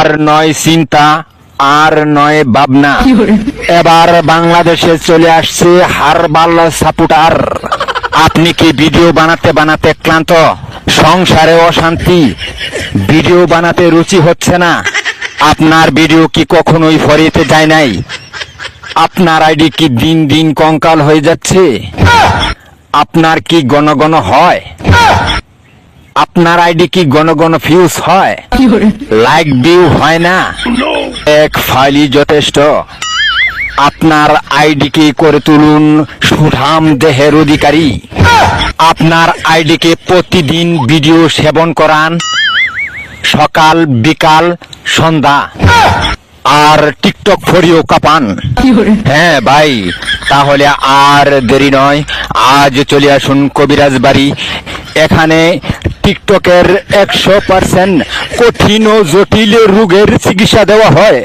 আর নয় চিন্তা, আর নয় ভাবনা। এবার বাংলাদেশে চলে আসছে হারবাল সাপোর্টার। আপনি কি ভিডিও বানাতে বানাতে ক্লান্ত? সংসারে অশান্তি, ভিডিও বানাতে রুচি হচ্ছে না? আপনার ভিডিও কি কখনোই ফরিতে যায় নাই? আপনার আইডি কি দিন দিন কঙ্কাল হয়ে যাচ্ছে? আপনার কি ঘন ঘন হয়? আপনার আইডি কি ঘন ঘন ফিউজ হয়? লাইক ভিউ হয় না? এক ফাইলই যথেষ্ট। আপনার আইডিকে করে তুলুন সুঠাম দেহের অধিকারী। আপনার আইডিকে প্রতিদিন ভিডিও সেবন করান, সকাল বিকাল সন্ধ্যা, আর টিকটক ফরিও কাপান। হ্যাঁ ভাই, তাহলে আর দেরি নয়, আজ চলে আসুন কবিরাজ বাড়ি। এখানে টিকটকের 100% কঠিন ও জটিল রোগের চিকিৎসা দেওয়া হয়।